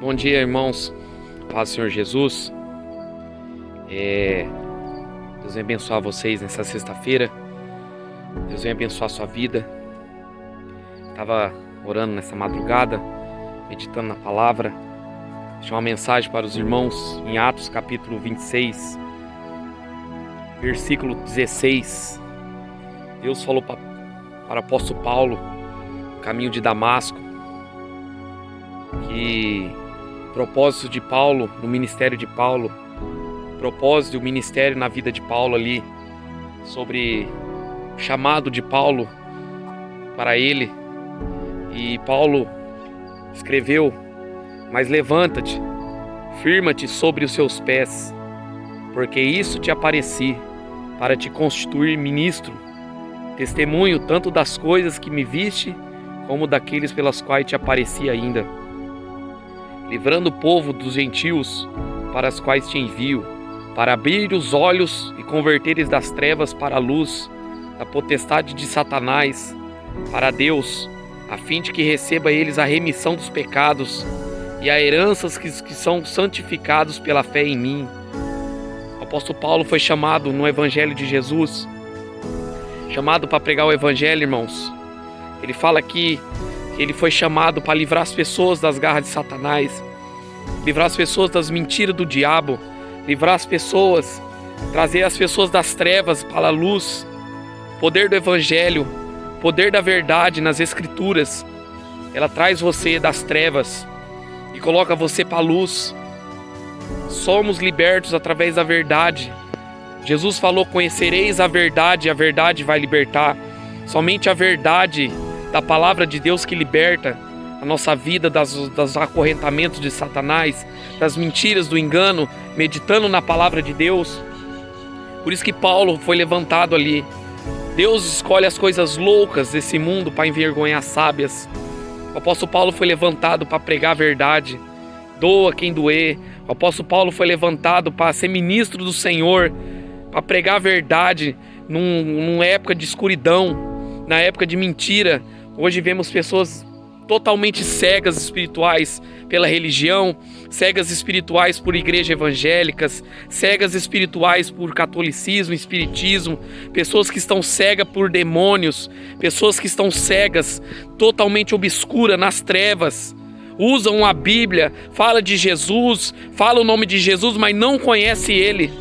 Bom dia, irmãos. Paz do Senhor Jesus. Deus venha abençoar vocês nessa sexta-feira. Deus venha abençoar a sua vida. Estava orando nessa madrugada, meditando na palavra. Deixa uma mensagem para os irmãos em Atos capítulo 26, versículo 16. Deus falou para o apóstolo Paulo, no caminho de Damasco, que o propósito de Paulo, no ministério de Paulo, o propósito do ministério na vida de Paulo ali, sobre o chamado de Paulo para ele. E Paulo escreveu: mas levanta-te, firma-te sobre os seus pés, porque isso te apareci, para te constituir ministro, testemunho tanto das coisas que me viste, como daqueles pelas quais te apareci ainda, livrando o povo dos gentios, para as quais te envio, para abrir os olhos e converteres das trevas para a luz, da potestade de Satanás, para Deus, a fim de que receba eles a remissão dos pecados e a heranças que são santificados pela fé em mim. O apóstolo Paulo foi chamado no Evangelho de Jesus, chamado para pregar o Evangelho, irmãos. Ele fala que ele foi chamado para livrar as pessoas das garras de Satanás, livrar as pessoas das mentiras do diabo, livrar as pessoas, trazer as pessoas das trevas para a luz. O poder do Evangelho, o poder da verdade nas Escrituras, ela traz você das trevas e coloca você para a luz. Somos libertos através da verdade. Jesus falou: conhecereis a verdade vai libertar. Somente a verdade da palavra de Deus que liberta a nossa vida dos acorrentamentos de Satanás, das mentiras, do engano, meditando na palavra de Deus. Por isso que Paulo foi levantado ali. Deus escolhe as coisas loucas desse mundo para envergonhar as sábias. O apóstolo Paulo foi levantado para pregar a verdade. Doa quem doer. O apóstolo Paulo foi levantado para ser ministro do Senhor, para pregar a verdade numa época de escuridão, na época de mentira. Hoje vemos pessoas totalmente cegas espirituais pela religião, cegas espirituais por igrejas evangélicas, cegas espirituais por catolicismo, espiritismo, pessoas que estão cegas por demônios, pessoas que estão cegas, totalmente obscuras nas trevas, usam a Bíblia, fala de Jesus, fala o nome de Jesus, mas não conhece Ele.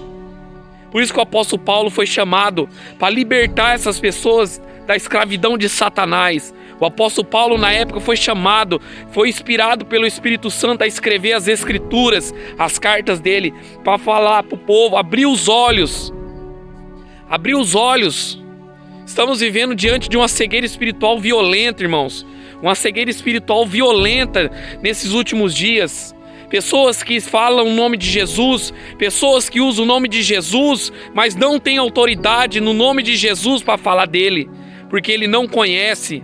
Por isso que o apóstolo Paulo foi chamado para libertar essas pessoas da escravidão de Satanás. O apóstolo Paulo na época foi chamado, foi inspirado pelo Espírito Santo a escrever as Escrituras, as cartas dele, para falar para o povo, abrir os olhos. Abrir os olhos. Estamos vivendo diante de uma cegueira espiritual violenta, irmãos. Uma cegueira espiritual violenta nesses últimos dias. Pessoas que falam o nome de Jesus, pessoas que usam o nome de Jesus, mas não têm autoridade no nome de Jesus para falar dele, porque ele não conhece.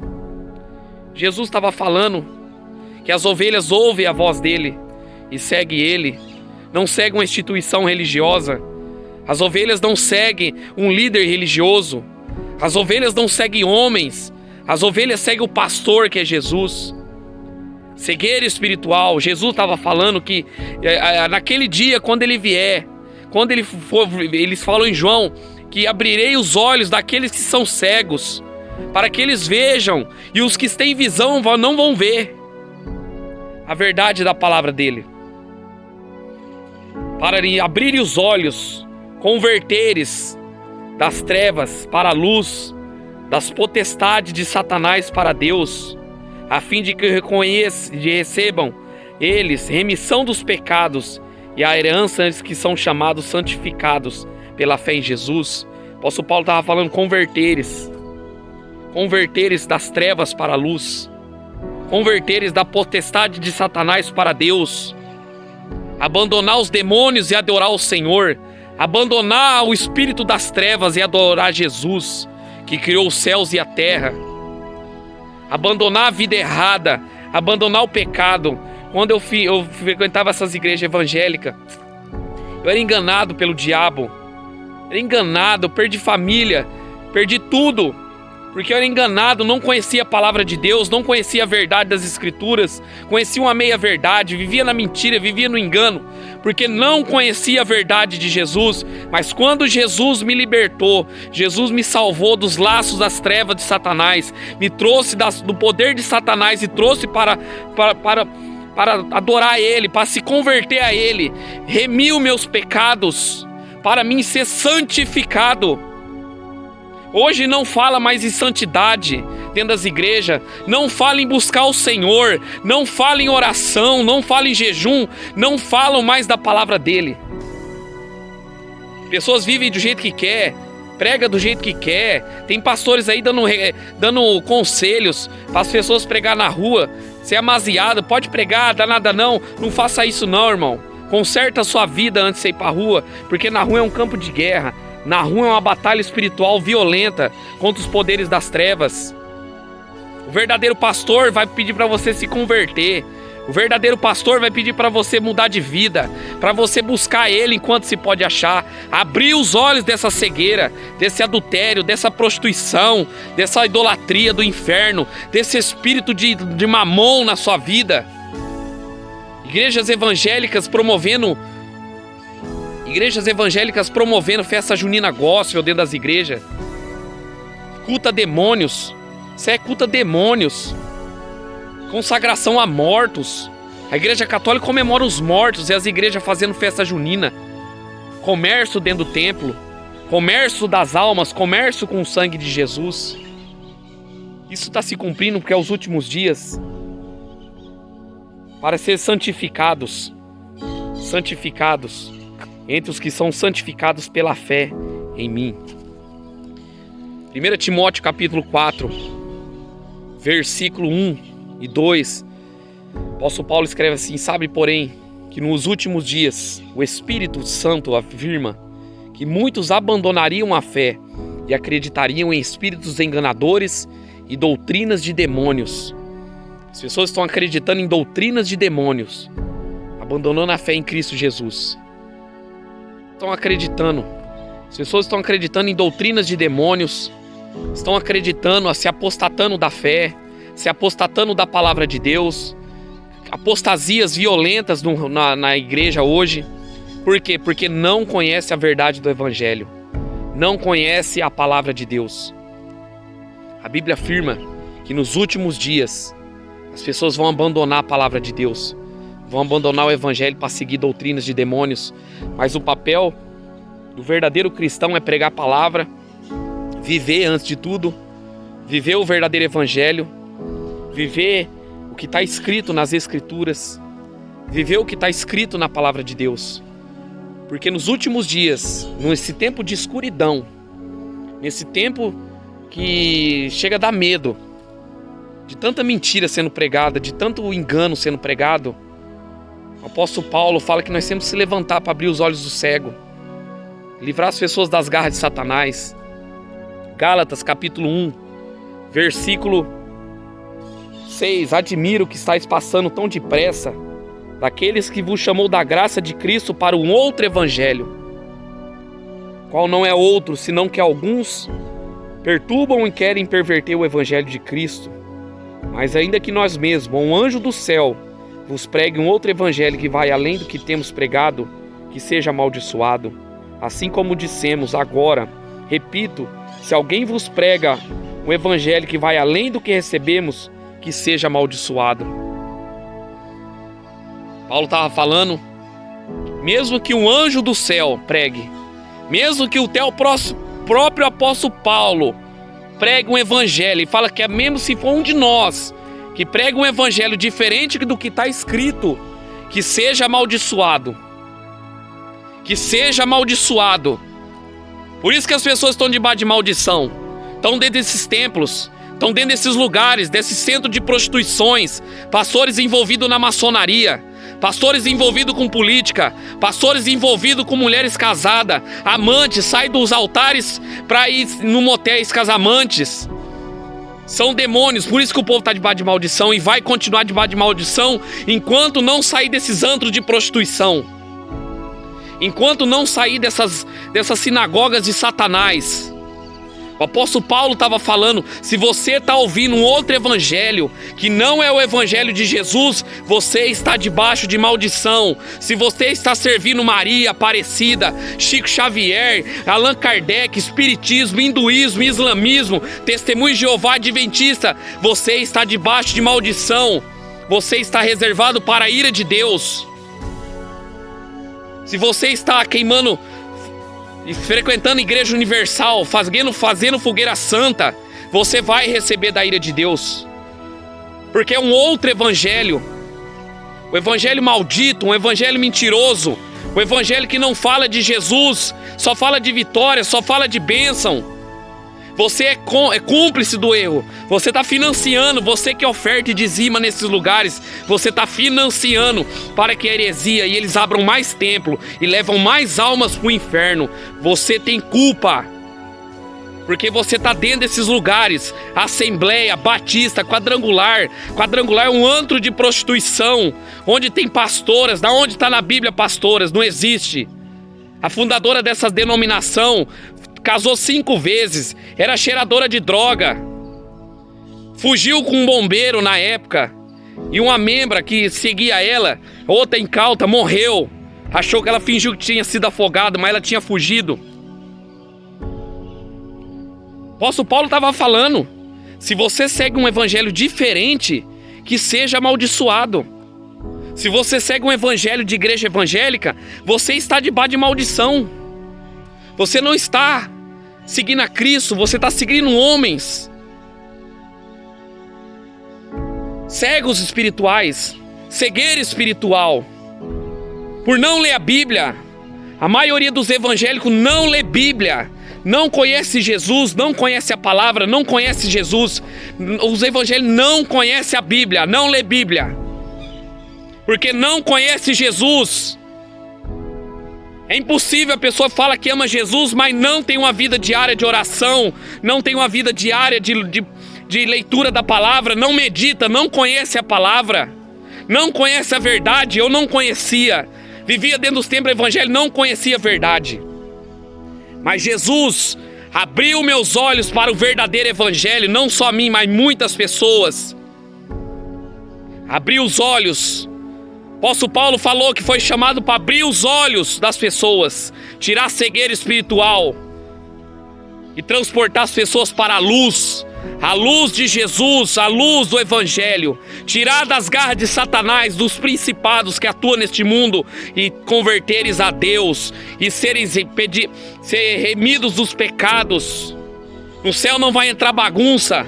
Jesus estava falando que as ovelhas ouvem a voz dele e seguem ele, não seguem uma instituição religiosa. As ovelhas não seguem um líder religioso, as ovelhas não seguem homens, as ovelhas seguem o pastor, que é Jesus. Cegueira espiritual. Jesus estava falando que naquele dia, quando ele vier, quando ele for, eles falam em João que abrirei os olhos daqueles que são cegos, para que eles vejam, e os que têm visão não vão ver a verdade da palavra dele. Para abrir os olhos, converteres das trevas para a luz, das potestades de Satanás para Deus, a fim de que recebam eles remissão dos pecados e a herança que são chamados santificados pela fé em Jesus. O apóstolo Paulo estava falando converteres das trevas para a luz, converteres da potestade de Satanás para Deus, abandonar os demônios e adorar o Senhor, abandonar o espírito das trevas e adorar Jesus, que criou os céus e a terra, abandonar a vida errada, abandonar o pecado. Quando eu frequentava essas igrejas evangélicas, eu era enganado pelo diabo, era enganado, eu perdi família, perdi tudo. Porque eu era enganado, não conhecia a palavra de Deus, não conhecia a verdade das Escrituras, conhecia uma meia-verdade, vivia na mentira, vivia no engano, porque não conhecia a verdade de Jesus. Mas quando Jesus me libertou, Jesus me salvou dos laços das trevas de Satanás, me trouxe do poder de Satanás e trouxe para adorar Ele, para se converter a Ele, remiu meus pecados, para mim ser santificado. Hoje não fala mais em santidade dentro das igrejas, não fala em buscar o Senhor, não fala em oração, não fala em jejum, não falam mais da palavra dele. Pessoas vivem do jeito que quer, prega do jeito que quer. Tem pastores aí dando conselhos para as pessoas pregar na rua. Você é amaziado, pode pregar, dá nada não faça isso não, irmão. Conserta a sua vida antes de ir para a rua, porque na rua é um campo de guerra. Na rua é uma batalha espiritual violenta contra os poderes das trevas. O verdadeiro pastor vai pedir para você se converter. O verdadeiro pastor vai pedir para você mudar de vida, para você buscar Ele enquanto se pode achar. Abrir os olhos dessa cegueira, desse adultério, dessa prostituição, dessa idolatria do inferno, desse espírito de mamon na sua vida. Igrejas evangélicas promovendo festa junina gospel dentro das igrejas. Culta demônios. Isso é culta demônios. Consagração a mortos. A igreja católica comemora os mortos e as igrejas fazendo festa junina. Comércio dentro do templo. Comércio das almas. Comércio com o sangue de Jesus. Isso está se cumprindo porque é os últimos dias. Para ser santificados. Santificados. Entre os que são santificados pela fé em mim. 1 Timóteo capítulo 4, versículo 1 e 2. O apóstolo Paulo escreve assim: sabe, porém, que nos últimos dias o Espírito Santo afirma que muitos abandonariam a fé e acreditariam em espíritos enganadores e doutrinas de demônios. As pessoas estão acreditando em doutrinas de demônios, abandonando a fé em Cristo Jesus. As pessoas estão acreditando em doutrinas de demônios, estão acreditando, se apostatando da fé, se apostatando da palavra de Deus, apostasias violentas na igreja hoje. Por quê? Porque não conhece a verdade do Evangelho, não conhece a palavra de Deus. A Bíblia afirma que nos últimos dias as pessoas vão abandonar a palavra de Deus, vão abandonar o Evangelho para seguir doutrinas de demônios. Mas o papel do verdadeiro cristão é pregar a palavra, viver antes de tudo, viver o verdadeiro Evangelho, viver o que está escrito nas Escrituras, viver o que está escrito na palavra de Deus. Porque nos últimos dias, nesse tempo de escuridão, nesse tempo que chega a dar medo, de tanta mentira sendo pregada, de tanto engano sendo pregado, o apóstolo Paulo fala que nós temos que se levantar para abrir os olhos do cego, livrar as pessoas das garras de Satanás. Gálatas capítulo 1, versículo 6. Admiro que estáis passando tão depressa daqueles que vos chamou da graça de Cristo para um outro evangelho, qual não é outro, senão que alguns perturbam e querem perverter o evangelho de Cristo. Mas ainda que nós mesmos, ou um anjo do céu, vos pregue um outro evangelho que vai além do que temos pregado, que seja amaldiçoado. Assim como dissemos agora, repito, se alguém vos prega um evangelho que vai além do que recebemos, que seja amaldiçoado. Paulo estava falando, mesmo que um anjo do céu pregue, mesmo que o próprio apóstolo Paulo pregue um evangelho, e fala que é mesmo se for um de nós que prega um evangelho diferente do que está escrito, que seja amaldiçoado. Que seja amaldiçoado. Por isso que as pessoas estão debaixo de maldição, estão dentro desses templos, estão dentro desses lugares, desse centro de prostituições, pastores envolvidos na maçonaria, pastores envolvidos com política, pastores envolvidos com mulheres casadas, amantes, saem dos altares para ir no motéis com as amantes. São demônios, por isso que o povo está debaixo de maldição e vai continuar debaixo de maldição enquanto não sair desses antros de prostituição, enquanto não sair dessas sinagogas de Satanás. O apóstolo Paulo estava falando, se você está ouvindo um outro evangelho, que não é o evangelho de Jesus, você está debaixo de maldição. Se você está servindo Maria, Aparecida, Chico Xavier, Allan Kardec, Espiritismo, Hinduísmo, Islamismo, Testemunho de Jeová, Adventista, você está debaixo de maldição. Você está reservado para a ira de Deus. Se você está queimando e frequentando a igreja universal, fazendo fogueira santa, você vai receber da ira de Deus. Porque é um outro evangelho. O evangelho maldito, um evangelho mentiroso. O evangelho que não fala de Jesus, só fala de vitória, só fala de bênção. Você é cúmplice do erro. Você está financiando, você que oferta e dizima nesses lugares, você está financiando para que a heresia e eles abram mais templo e levam mais almas para o inferno. Você tem culpa, porque você está dentro desses lugares. Assembleia, Batista, Quadrangular. Quadrangular é um antro de prostituição, onde tem pastoras. Da onde está na Bíblia pastoras? Não existe. A fundadora dessa denominação casou 5 vezes, era cheiradora de droga, fugiu com um bombeiro na época, e uma membra que seguia ela, outra incauta, morreu. Achou que ela fingiu que tinha sido afogada, mas ela tinha fugido. O apóstolo Paulo estava falando, se você segue um evangelho diferente, que seja amaldiçoado. Se você segue um evangelho de igreja evangélica, você está debaixo de maldição. Você não está seguindo a Cristo, você está seguindo homens cegos espirituais, cegueira espiritual, por não ler a Bíblia. A maioria dos evangélicos não lê Bíblia, não conhece Jesus, não conhece a palavra, não conhece Jesus. Os evangélicos não conhecem a Bíblia, não lê Bíblia, porque não conhece Jesus. É impossível, a pessoa fala que ama Jesus, mas não tem uma vida diária de oração, não tem uma vida diária de leitura da palavra, não medita, não conhece a palavra, não conhece a verdade. Eu não conhecia, vivia dentro dos templos do evangelho, não conhecia a verdade. Mas Jesus abriu meus olhos para o verdadeiro evangelho, não só a mim, mas muitas pessoas. Abriu os olhos. O apóstolo Paulo falou que foi chamado para abrir os olhos das pessoas, tirar a cegueira espiritual e transportar as pessoas para a luz de Jesus, a luz do evangelho, tirar das garras de Satanás, dos principados que atuam neste mundo e converteres a Deus e ser remidos dos pecados. No céu não vai entrar bagunça,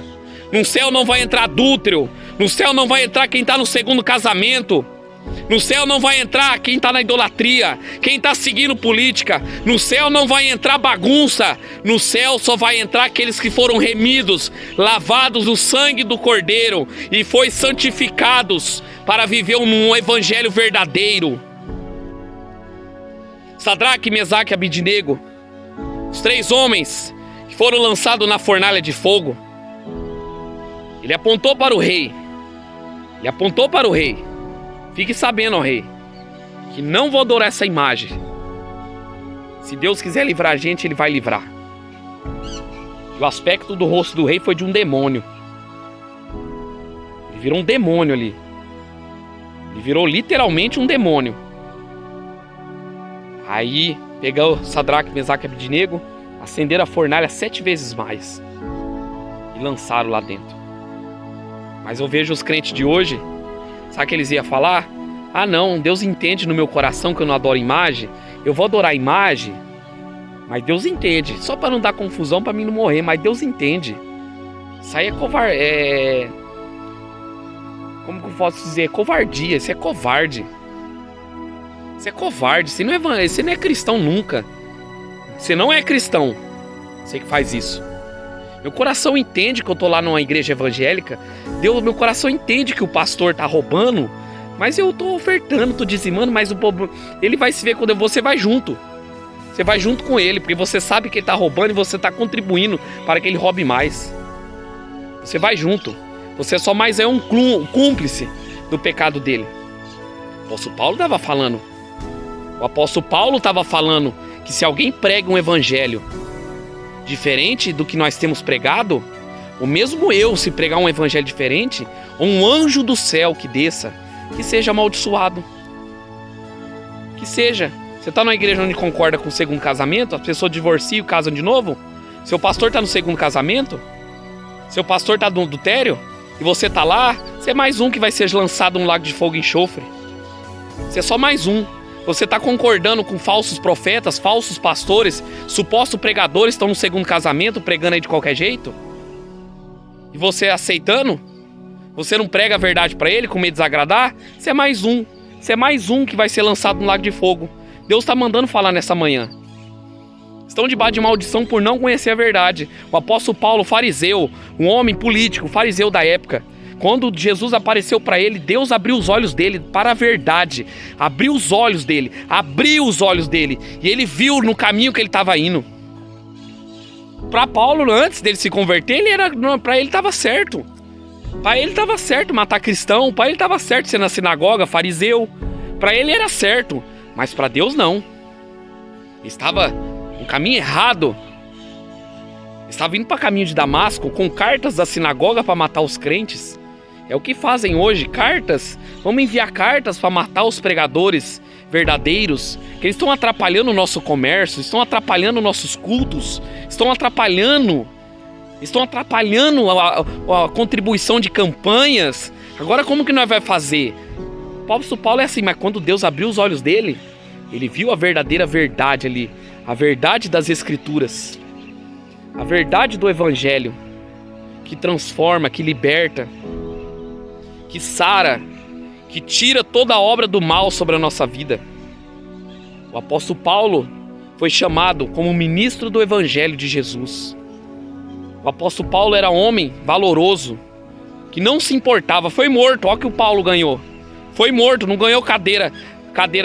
no céu não vai entrar adúltero, no céu não vai entrar quem está no segundo casamento. No céu não vai entrar quem está na idolatria, quem está seguindo política. No céu não vai entrar bagunça. No céu só vai entrar aqueles que foram remidos, lavados no sangue do Cordeiro e foi santificados para viver um evangelho verdadeiro. Sadraque, Mesaque e Abidnego, os 3 homens que foram lançados na fornalha de fogo. Ele apontou para o rei. Fique sabendo, ó rei, que não vou adorar essa imagem. Se Deus quiser livrar a gente, Ele vai livrar. E o aspecto do rosto do rei foi de um demônio. Ele virou um demônio ali. Ele virou literalmente um demônio. Aí, pegou Sadraque, Mesaque e Abidnego, acenderam a fornalha 7 vezes mais e lançaram lá dentro. Mas eu vejo os crentes de hoje, sabe o que eles iam falar? Ah não, Deus entende no meu coração que eu não adoro imagem. Eu vou adorar a imagem, mas Deus entende. Só para não dar confusão, para mim não morrer, mas Deus entende. Isso aí é covarde. Como que eu posso dizer? Covardia, isso é covarde. Você é covarde, você não é cristão nunca. Você não é cristão, você que faz isso. Meu coração entende que eu tô lá numa igreja evangélica. Meu coração entende que o pastor tá roubando, mas eu tô ofertando, tô dizimando, mas o povo, ele vai se ver quando você vai junto. Você vai junto com ele, porque você sabe que ele tá roubando e você tá contribuindo para que ele roube mais. Você vai junto. Você só mais é um cúmplice do pecado dele. O apóstolo Paulo estava falando. O apóstolo Paulo estava falando que se alguém prega um evangelho diferente do que nós temos pregado, ou mesmo eu, se pregar um evangelho diferente, ou um anjo do céu que desça, que seja amaldiçoado. Que seja. Você está numa igreja onde concorda com o segundo casamento, as pessoas divorciam e casam de novo? Seu pastor está no segundo casamento? Seu pastor está no adultério? E você está lá? Você é mais um que vai ser lançado num lago de fogo e enxofre. Você é só mais um. Você está concordando com falsos profetas, falsos pastores, supostos pregadores estão no segundo casamento, pregando aí de qualquer jeito? E você aceitando? Você não prega a verdade para ele com medo de desagradar? Você é mais um. Você é mais um que vai ser lançado no lago de fogo. Deus está mandando falar nessa manhã. Estão debaixo de maldição por não conhecer a verdade. O apóstolo Paulo, fariseu, um homem político, fariseu da época, quando Jesus apareceu para ele, Deus abriu os olhos dele para a verdade. Abriu os olhos dele. E ele viu no caminho que ele estava indo. Para Paulo, antes dele se converter, para ele estava certo. Para ele estava certo matar cristão. Para ele estava certo ser na sinagoga, fariseu. Para ele era certo. Mas para Deus não. Estava no caminho errado. Estava indo para o caminho de Damasco com cartas da sinagoga para matar os crentes. É o que fazem hoje, cartas. Vamos enviar cartas para matar os pregadores verdadeiros, que eles estão atrapalhando o nosso comércio, estão atrapalhando nossos cultos, estão atrapalhando a contribuição de campanhas. Agora como que nós vamos fazer? O apóstolo Paulo é assim, mas quando Deus abriu os olhos dele, ele viu a verdadeira verdade ali, a verdade das escrituras, a verdade do evangelho, que transforma, que liberta, que sara, que tira toda a obra do mal sobre a nossa vida. O apóstolo Paulo foi chamado como ministro do evangelho de Jesus. O apóstolo Paulo era homem valoroso, que não se importava, foi morto, olha o que o Paulo ganhou. Foi morto, não ganhou cadeira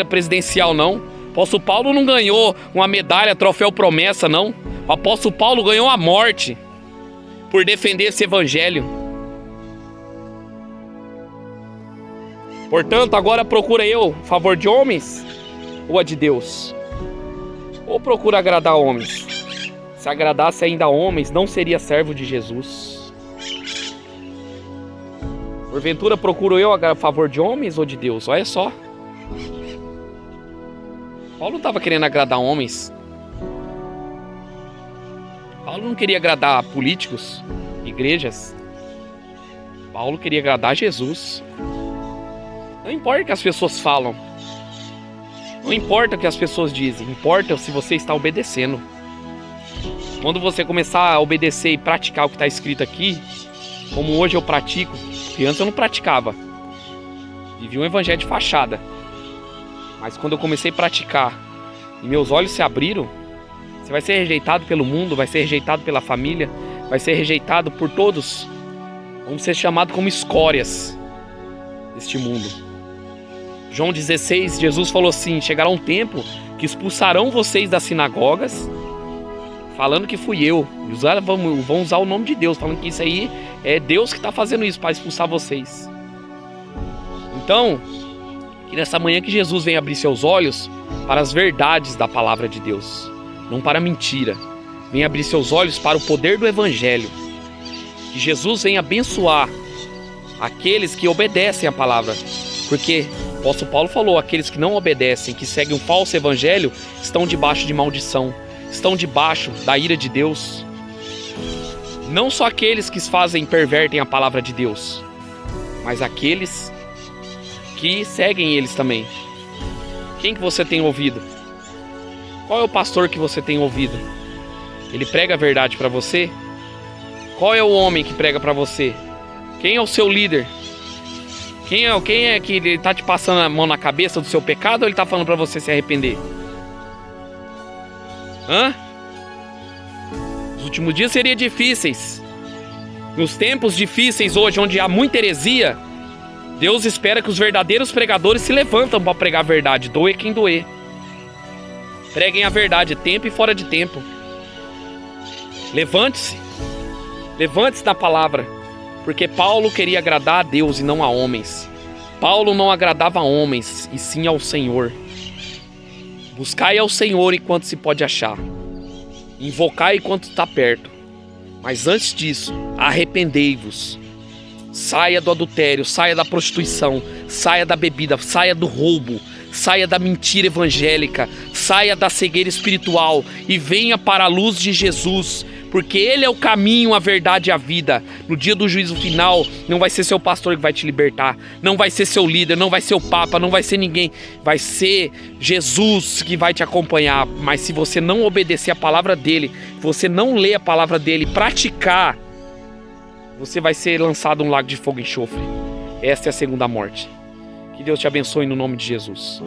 presidencial não. O apóstolo Paulo não ganhou uma medalha, troféu promessa não. O apóstolo Paulo ganhou a morte por defender esse evangelho. Portanto, agora procura eu favor de homens ou a de Deus? Ou procura agradar homens? Se agradasse ainda a homens, não seria servo de Jesus. Porventura procuro eu a favor de homens ou de Deus? Olha só. Paulo não estava querendo agradar homens. Paulo não queria agradar políticos, igrejas. Paulo queria agradar Jesus. Não importa o que as pessoas falam. Não importa o que as pessoas dizem. Importa se você está obedecendo. Quando você começar a obedecer e praticar o que está escrito aqui, como hoje eu pratico, porque antes eu não praticava. Vivia um evangelho de fachada. Mas quando eu comecei a praticar e meus olhos se abriram, você vai ser rejeitado pelo mundo, vai ser rejeitado pela família, vai ser rejeitado por todos. Vamos ser chamados como escórias deste mundo. João 16, Jesus falou assim: chegará um tempo que expulsarão vocês das sinagogas, falando que fui eu. Vão usar o nome de Deus, falando que isso aí é Deus que está fazendo isso para expulsar vocês. Então, que nessa manhã que Jesus venha abrir seus olhos para as verdades da palavra de Deus, não para a mentira. Venha abrir seus olhos para o poder do evangelho. Que Jesus venha abençoar aqueles que obedecem à palavra. Porque o apóstolo Paulo falou: aqueles que não obedecem, que seguem um falso evangelho, estão debaixo de maldição, estão debaixo da ira de Deus. Não só aqueles que pervertem a palavra de Deus, mas aqueles que seguem eles também. Quem que você tem ouvido? Qual é o pastor que você tem ouvido? Ele prega a verdade para você? Qual é o homem que prega para você? Quem é o seu líder? Quem é que ele tá te passando a mão na cabeça do seu pecado ou ele tá falando para você se arrepender? Os últimos dias seriam difíceis. Nos tempos difíceis hoje, onde há muita heresia, Deus espera que os verdadeiros pregadores se levantam para pregar a verdade, doer quem doer. Preguem a verdade, tempo e fora de tempo. Levante-se. Levante-se na palavra. Porque Paulo queria agradar a Deus e não a homens. Paulo não agradava a homens, e sim ao Senhor. Buscai ao Senhor enquanto se pode achar. Invocai enquanto está perto. Mas antes disso, arrependei-vos. Saia do adultério, saia da prostituição, saia da bebida, saia do roubo, saia da mentira evangélica, saia da cegueira espiritual e venha para a luz de Jesus, porque Ele é o caminho, a verdade e a vida. No dia do juízo final, não vai ser seu pastor que vai te libertar, não vai ser seu líder, não vai ser o Papa, não vai ser ninguém, vai ser Jesus que vai te acompanhar. Mas se você não obedecer a palavra dEle, você não ler a palavra dEle, praticar, você vai ser lançado num lago de fogo e enxofre. Esta é a segunda morte. Que Deus te abençoe no nome de Jesus.